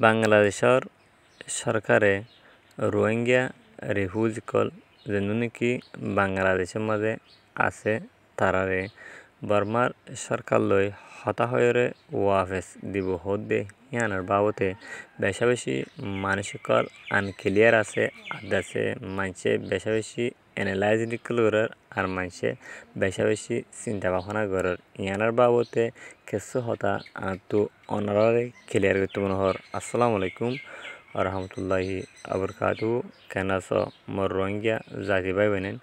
বাংলাদেশৰ চৰকাৰে রোহিঙ্গা রিফিউজিসকল যেন নেকি বাংলাদেশের মাঝে আছে তারারে বর্মার সরকারলৈ হতাশৰে ওয়াফেস দিব হদে ইয়ানোর বাবতে বেশা বেশি মানুষসকল আনক্লিয়ার আছে আদাসে মানুষে বেশা বেশি এনালাইজ করার আর মানুষে বেশা বেশি চিন্তা ভাবনা করার ইয়ানোর বাবতে কিছু হতা তো অনারে ক্লিয়ার করতে মনে হর। আসসালামু আলাইকুম রহমতুল্লাহি আবরকাতু কেনাস মর রোহিঙ্গা জাতি ভাই বোনেন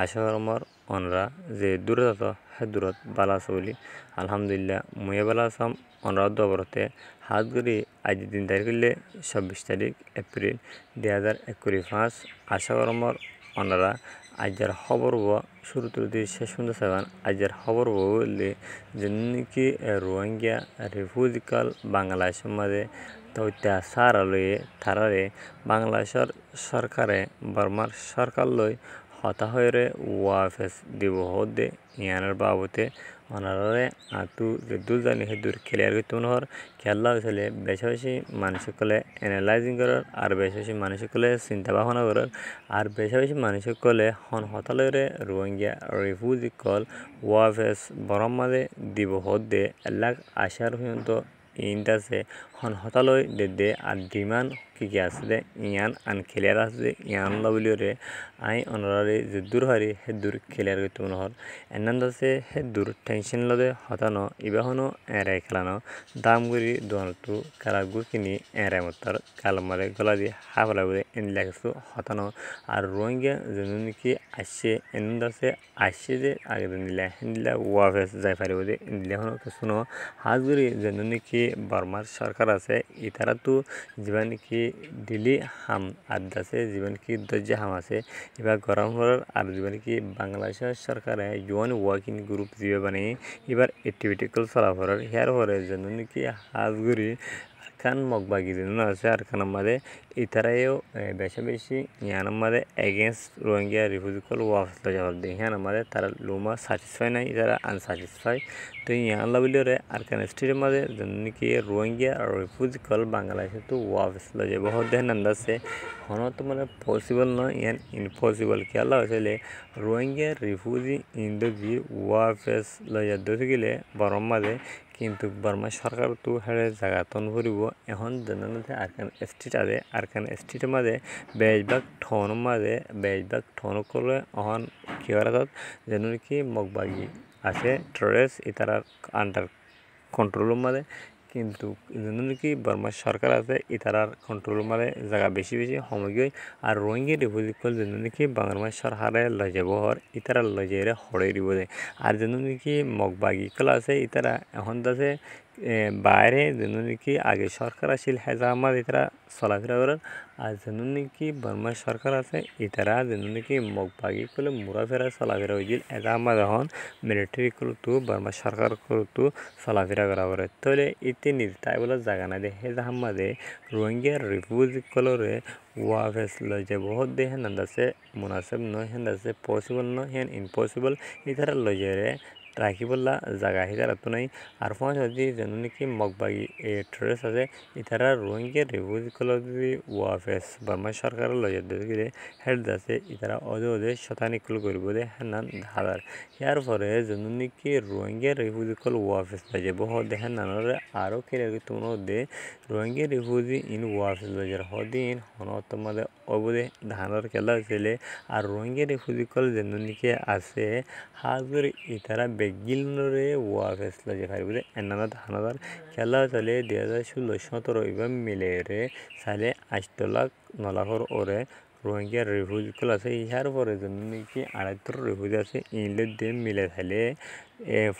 আশা কর মর অনরা যে দূরত হে দূরত বালাস বলি আলহামদুলিল্লাহ মুয়ে বালাসাম অনরা দবরতে হাত গড়ি আজ দিন তারিখ হইলে 26 তারিখ এপ্রিল 2025 আশা কর মর অনরা আজের খবর শুরু তুলতে শেষ পর্যন্ত সেবান আজের খবর বললে যেমনি রোহিঙ্গা রিফিউজিসকল বাংলাদেশের মাঝে অত্যাচার লয়ে তারারে বাংলাদেশের সরকারে বর্মার সরকার লই হতাশরে ওয়াফেস দিব হদে ইয়ানোর বাবতে অনারে আতু যে দূর জানি হে দূর ক্লিয়ার করতে মনে হর খেলা হয়েছিল বেশি বেশি মানুষসকলে এনালাইজিং করার আর বেশি বেশি মানুষসকলে চিন্তা ভাবনা করার আর বেশি বেশি মানুষসকলে হতাশরে রোহিঙ্গা রিফিউজিসকল ওয়াফেস বরম মাঝে দিব হদে এলাক আশার পর্যন্ত ইন্টাসে হতালয় দে আর ডিমান্ড কি আছে ইয়ান আন ক্লিয়ার আছে ইয়ান লবলিওরে আই অনরারে যে দূর হারি হে দূর ক্লিয়ার করতে মনে হর এনান্দাসে হে দূর টেনশন লদে হতানো ইবাহনো এরে খেলানো দাম গুরি দোয়ানতু কালাগু কিনি এরে মতার কালমারে গলা দিয়ে হাফলা বলে এন লাগসু হতানো আর রোহিঙ্গা যেন কি আসছে এনান্দাসে আসছে যে আগে দিলা হিন্দলা ওয়াফেস যাই পারিব দে ইনদিলা হনো কিছুনো হাজগুরি যেন কি বর্মার সরকার আছে ইতারা তো জীবন কি দিলি হাম আদাসে জীবন কি দজ্জা হাম আছে এবার গরম হওয়ার আর জীবন কি বাংলাদেশের সরকারে ইউএন ওয়ার্কিং গ্রুপ জিবে বানিয়ে এবার অ্যাক্টিভিটিকল চলাফেরার হেয়ার হরে যেন কি হাজগুড়ি আরখান মগবাগি যেন আছে আরখান আমাদের ইতারাও বেশি বেশি ইয়ান আমাদের এগেনস্ট রোহিঙ্গা রিফিউজিসকল ওয়াফেস যাওয়ার দিয়ে হ্যাঁ আমাদের তারা লুমা স্যাটিসফাই নাই তারা আনস্যাটিসফাই তো ইয়ান লাবিলরে আরখান স্টেটের মাঝে যেন কি রোহিঙ্গা রিফিউজিসকল বাংলাদেশে তো ওয়াফেস যাব বহুত দেন আন্দাজে হন তো মানে পসিবল নয় ইয়ান ইম্পসিবল খেলা হয়েছিল রোহিঙ্গা রিফিউজি ইন্দোজি ওয়াফেস লইয়া ধরে গেলে বরম মাঝে কিন্তু বর্মা সরকার তো হেড়ে জায়গাতন ভরিব এখন যেনতে আরখান স্টেট আছে আরখান স্টেটের মাঝে বেশভাগ ঠন করলে অহন কি করা যেন কি মগবাগি আছে ট্রেস ইতারার আন্ডার কন্ট্রোলের মাঝে কিন্তু যেন কি বর্মার সরকার আছে ইতারার কন্ট্রোলের মাঝে জায়গা বেশি বেশি সময় আর রোহিঙ্গা রিফিউজিসকল যেন কি বাংলাদেশ সরকারে লই যাব হর ইতারা লই যাইরে হড়াই দিব দে আর যেন কি মগবাগিকল আছে ইতারা এখন আছে বাইরে যেন কি আগে সরকার আসিল হেজা আমার ইতারা চলাফেরা করার আর যেন কি বর্মার সরকার আছে ইতারা যেন কি মগবাগিকলে মুরাফেরা চলাফেরা হয়েছিল এটা আমার এখন মিলিটারি করতো বর্মার সরকার করতো চলাফেরা করা করে তাহলে ইতি তাই বলে জায়গা না দে হেজা আমাদের রোহিঙ্গা রিফিউজিসকলরে ওয়াফেস লই যাব বহুত দে হেন আছে মুনাসিব নয় হেন আছে পসিবল নয় হেন ইম্পসিবল ইতারা লই যায় রাখিবলা জায়গা হিতারা তো নাই আর পাঁচ যদি যেন কি মগবাগি ট্রেস আছে ইতারা রোহিঙ্গা রিফিউজিসকল যদি ওয়াফেস বর্মা সরকার লই যেতে হেড আছে ইতারা অজে শতানিকুল করব দে হেন হাজার ইয়ার পরে যেন কি রোহিঙ্গা রিফিউজিসকল ওয়াফেস লই যাব হ দেখেন নানরে আরও ক্লিয়ার করতে মনে দে রোহিঙ্গা রিফিউজি ইন ওয়াফেস লই যার হদিন হন তোমাদের অবদে ধানের খেলা হয়েছিল আর রোহিঙ্গা রিফিউজিসকল যেন কি আছে হাজুর ইতারা বেগিলরে ওয়াফেস লই পারিব দে এনাদ হানাদার খেলা চলে 2016-17 এবার মিলে রে সালে 8 লাখ 9 লাখর ওরে রোহিঙ্গা রিফিউজিসকল আছে ইহার পরে জন্য কি 78 রিফিউজি আছে ইনলেট দিয়ে মিলে থাকলে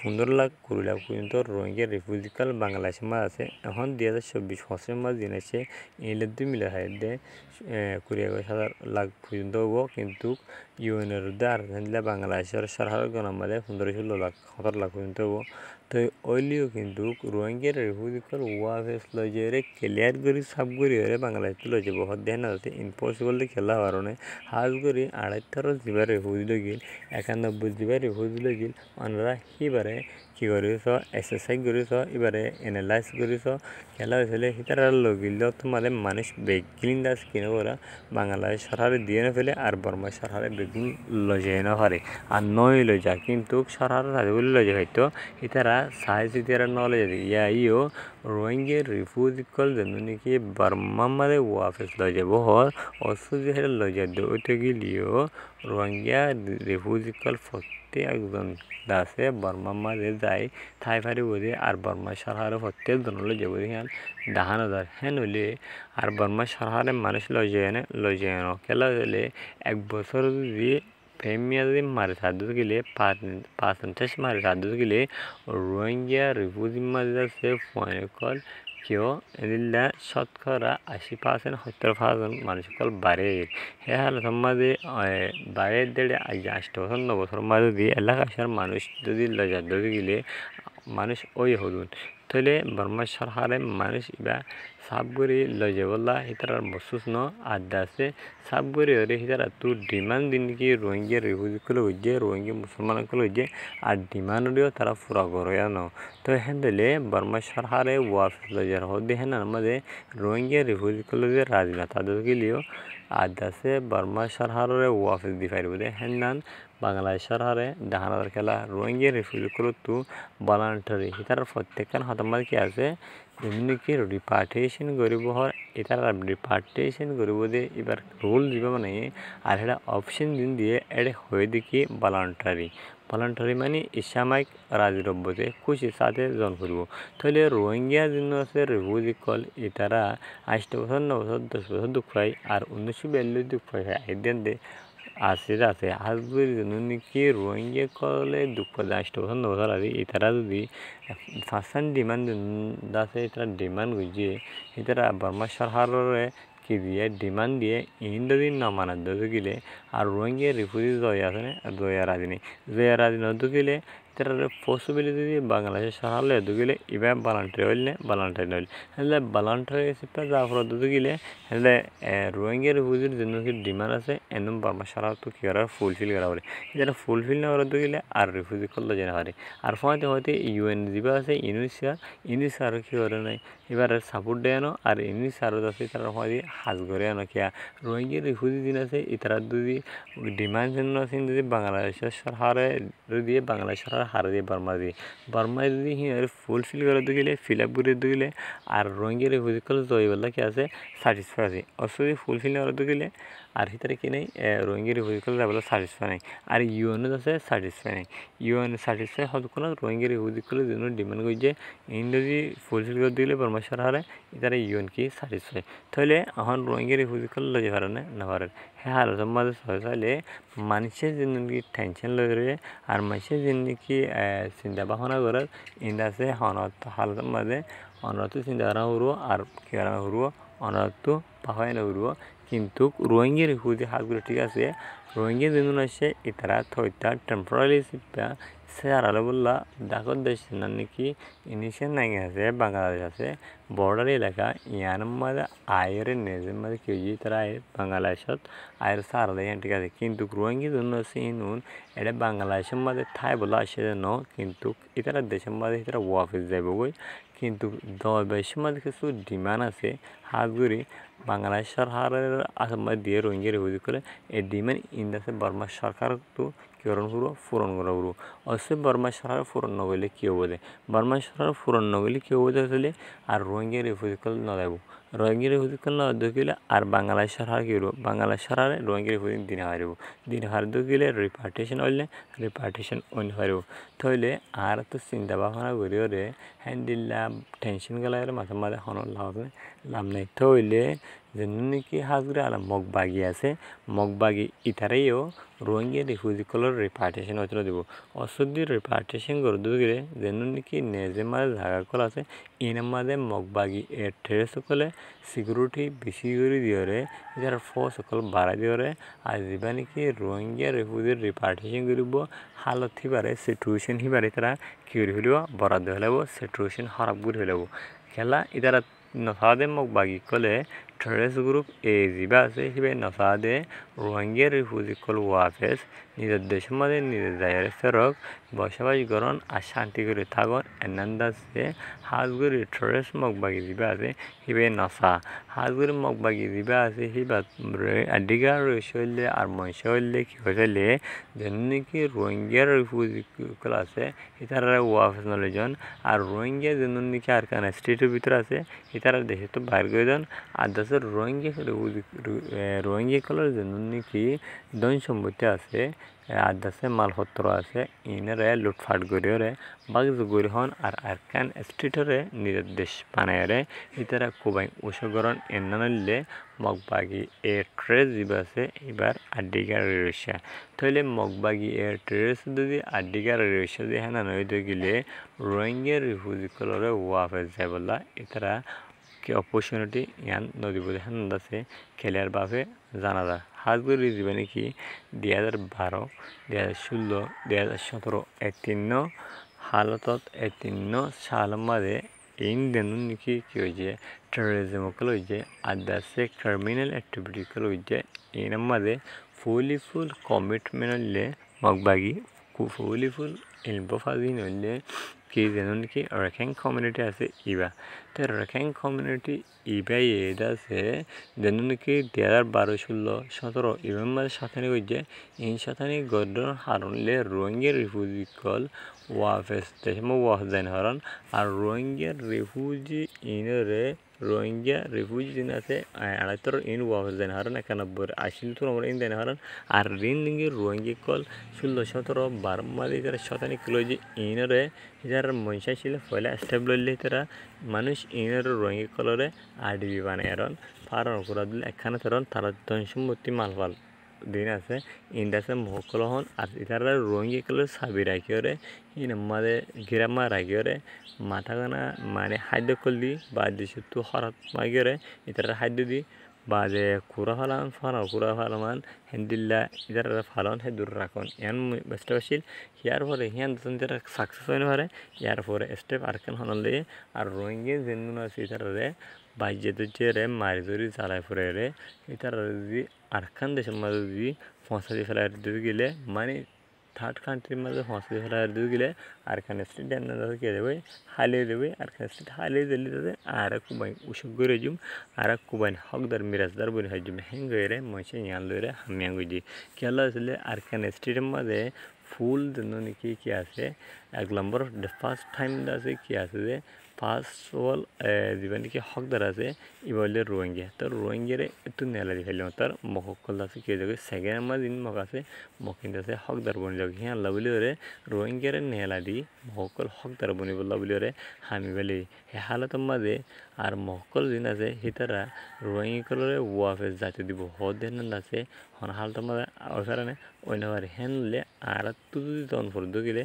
15 লাখ 20 লাখ পর্যন্ত রোহিঙ্গা রিফিউজিসকল বাংলাদেশের মাঝে আছে এখন 2024-25 মাস দিন আছে ইনলেট দিয়ে মিলে থাকলে 20 লাখ পর্যন্ত হবো কিন্তু ইউএনের আর বাংলাদেশের সরকারের গণমালে 15-16 লাখ 17 লাখ পর্যন্ত হবো তো ওইলিও কিন্তু রোহিঙ্গা রিফিউজিসকল ওয়াফেস লই যে ক্লিয়ার করি সাব করি বাংলাদেশ লই যাব দেন আছে ইম্পসিবল খেলা কারণে হাজ করি 28 জিবার রিফিউজি লগিল 91 জিবার রিফিউজি লগিল অনরা হিবারে কি কৰিছ এক্সাৰচাইজ কৰিছ এবাৰে এনালাইজ কৰিছ খেলা হয়েছিল হিতার লগিল তোমাদের মানুষ বেগিন দাস কিনে ওরা বাংলাদেশ সরকারে দিয়ে না ফেলে আর বর্মা সরকারে বেগুন লজে না পারে আর নয় লজা কিন্তু সরকার রাজগুলি লজে হয়তো হিতারা সাইজ হিতারা নলেজ ইও রোহিঙ্গা রিফিউজি কল যেন নাকি বর্মা মাদে ওয়াফেস লজে বহর অসুজি হেরে লজে ওইটা গিলিও রোহিঙ্গা রিফিউজি কল ফতে একজন দাসে বর্মা মাঝে যায় থাই ফারি বোঝে আর বর্মা সরকারে প্রত্যেক জন লজে বোঝে হ্যাঁ ডাহানো যায় হ্যাঁ নইলে আর বর্মা সরকারে মানুষ লজে এনে খেলা হলে 1 বছর যদি ফেমিয়া যদি মারে সাদু গেলে 5% মারে সাদু গেলে রোহিঙ্গা রিফিউজি মাঝে আছে ফোনে কল কেউ এদিল্লা শতকরা 80% 70% মানুষ কল বাড়ে হে হাল সমাজে বাড়ে দেড়ে 8 বছর 9 বছর মাঝে দিয়ে এলাকার মানুষ যদি লজা ধরে গেলে মানুষ ওই হদুন তাহলে বর্মা সরকারে মানুষ ইবা সাবগরি লজে বললা হিতার বসুস ন আড্ডা আছে সাবগরি হরে হিতার তু ডিমান্ড দিন কি রোহিঙ্গা রিফিউজি কল হইছে রোহিঙ্গা মুসলমান কল হইছে আর ডিমান্ডও তারা পুরা করে ন তো হেন্দলে বর্মা সরকারে ওয়াফ লজার হদে হেন আমাদের রোহিঙ্গা রিফিউজি কল যে রাজনা তাদের গেলিও আড্ডা আছে বর্মা সরকারে ওয়াফ দি পারব দে হেন বাংলাদেশ সরকারে ডাহানার খেলা রোহিঙ্গা রিফিউজি কল তু ভলান্টারি হিতার প্রত্যেকখান হতমার কি আছে যেমনি কি রিপার্টেশন করিব হয় এটার রিপার্টেশন করিব দিয়ে এবার রুল দিব মানে আর এটা অপশন দিন দিয়ে এটা হয়ে দেখি ভলান্টারি মানে ইসামাইক রাজদ্রব্যতে খুশি সাথে জন করব তাহলে রোহিঙ্গা জন্য আছে রিফিউজি কল এটারা 8 বছর 9 বছর 10 বছর দুঃখ পায় আর 1942 দুঃখ পায় একদিন দে আছে আজকের জন্য নাকি রোহিঙ্গা কলে দুঃখ 8 বছর 9 বছর আছে এটারা যদি ফার্স্ট ডিমান্ড আছে এটা ডিমান্ড বুঝিয়ে এটারা বর্মা সরকারে কি দিয়ে ডিমান্ড দিয়ে ইন্দিন না মানার দোষ গেলে আর রোহিঙ্গা রিফিউজি জয় আছে না জয়া রাজি নদু গেলে তার পসিবিলিটি দিয়ে বাংলাদেশের সরকারে দু গেলে এবার ভলান্টারি হইলে ভলান্টারি নইলে হলে ভলান্টারি হিসেবে যা ফলে দু গেলে হলে রোহিঙ্গা রিফিউজির জন্য কি ডিমান্ড আছে এমন বর্মা সরকার তো কি করার ফুলফিল করা বলে এটা ফুলফিল না করা দু গেলে আর রিফিউজি করলে যেতে পারে আর হয়তো ইউএন জিবা আছে ইউনিসার কি করে নাই এবার সাপোর্ট দেয় আনো আর ইউনিসারও আছে তারা হয় হাজ করে আনো কিয়া রোহিঙ্গা রিফিউজি দিন আছে এটারা যদি ডিমান্ড জন্য আছে যদি বাংলাদেশের সরকারে দিয়ে বাংলাদেশ সরকার হারে দিয়ে বর্মা যদি ফুলফিল করে দিলে ফিল আপ করে দিলে আর রোহিঙ্গা রিফিউজি কল জয় বললা কি আছে স্যাটিসফাই আছে অসুবিধা ফুলফিল না করে দিলে আর ভিতরে কি নেই রোহিঙ্গা রিফিউজি কল যাবলে স্যাটিসফাই নাই আর ইউএনও আছে স্যাটিসফাই নাই ইউএন স্যাটিসফাই হতো কোনো রোহিঙ্গা রিফিউজি কলের জন্য ডিমান্ড করছে যদি ফুলফিল করে দিলে বর্মা সরকারে এটারা ইউএন কি স্যাটিসফাই তাহলে এখন রোহিঙ্গা রিফিউজি কল লজে পারে না পারে হ্যাঁ আলোচনা মাঝে চাইলে মানুষের জিন্দগি টেনশন লয়ে আর মানুষের জিন্দগি চিন্তা ভাবনা করে ইন্দা আছে হালত মাঝে অনরত চিন্তা ভাবনা করবো আর কি করবো অনরত পাহাই না করবো কিন্তু রোহিঙ্গা রিফিউজি হাতগুলো ঠিক আছে রোহিঙ্গা যেন আসে এটারা থইটা টেম্পোরারি সে আড়ালে বললা ডাকত দেশ না নাকি ইনিশিয়াল নাই আছে বাংলাদেশ আছে বর্ডার এলাকা ইয়ার মাঝে আয়ের নেজের মাঝে কেউ তারা বাংলাদেশত আয়ের সারালে ঠিক আছে কিন্তু রোহিঙ্গা জন্য আছে ইনুন এটা বাংলাদেশের মাঝে ঠাই বলা আসে যেন কিন্তু এটারা দেশের মাঝে এটারা ওয়াফিস যাবে বই কিন্তু দেশের মাঝে কিছু ডিমান্ড আছে হাত ঘুরি বাংলাদেশ সরকারের আসাম দিয়ে রোহিঙ্গা রিফিউজি করে এই ডিমান্ড ইন্দাসে বর্মা সরকার তো কিরণ করবো পূরণ করা করবো অবশ্যই বর্মা সরকার পূরণ নগরলে কী হবো বর্মা সরকার পূরণ নগরলে কী হবো আসলে আর রোহিঙ্গা রিফিউজি কল ন দেব রোহিঙ্গা রিফিউজি কল ন দিলে আর বাংলাদেশ সরকার কী করবো বাংলাদেশ সরকারে রোহিঙ্গা রিফিউজি দিন হারিব গেলে রিপার্টেশন হইলে রিপার্টেশন অন্য হারিব তাহলে আর তো চিন্তা ভাবনা করিও রে হ্যান্ডিল্লা টেনশন গেলে মাঝে হন লাভ নেই তাহলে যেন নাকি হাজরে আলা মগবাগি আছে মগবাগি ইতারাইও রোহিঙ্গা রিফিউজি কলর রিপার্টেশন হতে দিব অসুধি রিপার্টেশন করে দিলে যেন নাকি নেজে মাঝে জায়গা কল আছে এর মাঝে মগবাগি এর ঠেরে সকলে সিকিউরিটি বেশি করে দিয়ে যারা ফোর্স সকল বাড়াই দিয়ে আর যা নাকি রোহিঙ্গা রিফিউজির রিপার্টেশন করব হালত হিবারে সিচুয়েশন হিবারে তারা কি করে ফেলব বরাদ্দ হয়ে যাব সিচুয়েশন খারাপ করে ফেলব খেলা ইতারা নথাদে মগবাগি কলে terrorist group জিবা আছে হিবে নসাদে রোহিঙ্গা রিফিউজি কল ওয়াফেস নিজের দেশের মধ্যে নিজের জায়গায় ফেরক বসবাস করন আর শান্তি করে থাকুন এনান্দাসে হাজগুড়ি terrorist মগবাগি জিবা আছে হিবে নসা হাজগুড়ি মগবাগি জিবা আছে হিবা আডিগা রইলে আর মনসা হইলে কি হইলে যেন নাকি রোহিঙ্গা রিফিউজি কল আছে ইতারা ওয়াফেস নলেজন আর রোহিঙ্গা যেন নাকি আর কানা স্টেটের ভিতরে আছে ইতারা দেশে তো বাইর করে দেন আর দেশের রোহিঙ্গা কলের জন্য নাকি ধন সম্পত্তি আছে আর দেশে মালপত্র আছে ইনারে লুটফাট করিওরে বাগজ গরি হন আর আরকান স্টেটরে নিজের দেশ বানায়রে ইতারা খুবই উৎসগরণ এনানলে মগবাগি এ ট্রেস যিবা আছে এবার আডিগার রয়েছে তাহলে মগবাগি এ ট্রেস যদি আডিগার রয়েছে যে হ্যাঁ নয় গেলে রোহিঙ্গা রিফিউজি কলরে ওয়াফেস যায় বললা ইতারা কি অপরচুনিটি ইয়ান নদী বলে হ্যাঁ আছে খেলার বাবে জানা যায় হাজগুড়ি জীবনে কি 2012 2016 2017 এতিন্ন হালতত এতিন্ন সাল মাঝে ইন দেনুন নাকি কি হয়েছে টেরোরিজম কল হয়েছে আদাসে ক্রিমিনাল অ্যাক্টিভিটি কল হয়েছে এর মাঝে ফুল কমিটমেন্ট হলে মগবাগি ফুল ইনফাজিন হলে কি যেন কি রেখাং কমিউনিটি আছে ইবা তো রেখাং কমিউনিটি ইবাই এটা আছে যেন নাকি 2012-16-17 ইবার মাঝে সাথে হয়েছে এই সাথে গডর হারলে রোহিঙ্গা রিফিউজি কল ওয়াফেস দেশে ওয়াফেস দেন হারন আর রোহিঙ্গা রিফিউজি ইনরে রোহিঙ্গা রিফিউজি দিন আছে আড়াইতর ইন ওয়াফেস দেন হারন 91 তো আমরা ইন দেন হারন আর রিন লিঙ্গি রোহিঙ্গা কল 16-17 বারমালি যারা শতানি কিলো যে ইনরে যারা মনসা ছিল পয়লা স্টেবল তারা মানুষ ইনের রোহিঙ্গা কলরে আরডিবি বানায় আরন ফারন করা দিলে একখানে তরন তারা ধন সম্পত্তি মালপাল দিন আছে ইন্দাসে মহকল হন আর ইতারা রোহিঙ্গা কলর সাবি রাখিওরে ইন আমাদের গিরামা রাখিওরে মাথা গানা মানে খাদ্য করলি বা দিশু তো হরাত মাগিওরে ইতারা খাদ্য দি বাজে কুড়া ফালামান হেন্দিল্লা ইতারা ফালন হে দূর রাখন ইয়ান বেস্ট আসিল ইয়ার পরে হিয়ান দন যারা সাকসেস হইন পারে ইয়ার পরে স্টেপ আরকান হনলে আর রোহিঙ্গা যেন আছে ইতারে বাইজে রে মারি ধরি জ্বালায় ফুরে রে ইতারা যদি আরকান দেশের মাঝে যদি ফসাদি ফেলার দিতে গেলে মানে থার্ড কান্ট্রির মাঝে ফসাদি ফেলার দিতে গেলে আরকান স্টেট কে দেবে হালিয়ে দেবে আরকান স্টেট হালিয়ে দিলে তাদের আর কুবাই উসুক করে জুম আর কুবাইন হকদার মিরাজদার বলে হয় জুম হ্যাং গেরে মশে ইয়ান লইরে হামিয়াং গুজি খেলা আসলে আরকান স্টেটের মাঝে ফুল জন্য নাকি কি আছে 1 নম্বর ফার্স্ট টাইম আছে কি আছে যে ফার্স্ট অল যেমন কি হকদার আছে ই বললে রোহিঙ্গা তো রোহিঙ্গারে একটু নেলারি ফেলে তার মকল আছে কি যাবে সেকেন্ড আমার দিন মক আছে মকিন আছে হকদার বনি যাবে হ্যাঁ আল্লাহ বলি ওরে রোহিঙ্গারে নেলারি মকল হকদার বনি বললা বলি ওরে হামি বলি হে হালতের মাঝে আর মকল দিন আছে হিতারা রোহিঙ্গা কলরে ওয়াফেস জাতি দিব হদেন আছে হন হালতের মাঝে ওই কারণে ওইনাবার হ্যানলে আর তু যদি তখন ফর্দ গেলে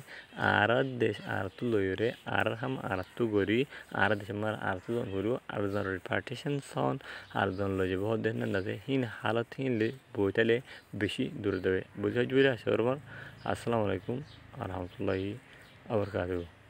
আর দেশ আর তু লইরে আর হাম আর তু গরি আর দেশে মার আর তু জন গরু আর জন রিপার্টিশন সন আর জন লই যাব দেন না আছে হিন হালত হিনলে বইতালে বেশি দূর দেবে বুঝাই জুড়ে আসে ওরমার আসসালামু আলাইকুম আ রহমতুল্লাহি ওয়া বারাকাতুহু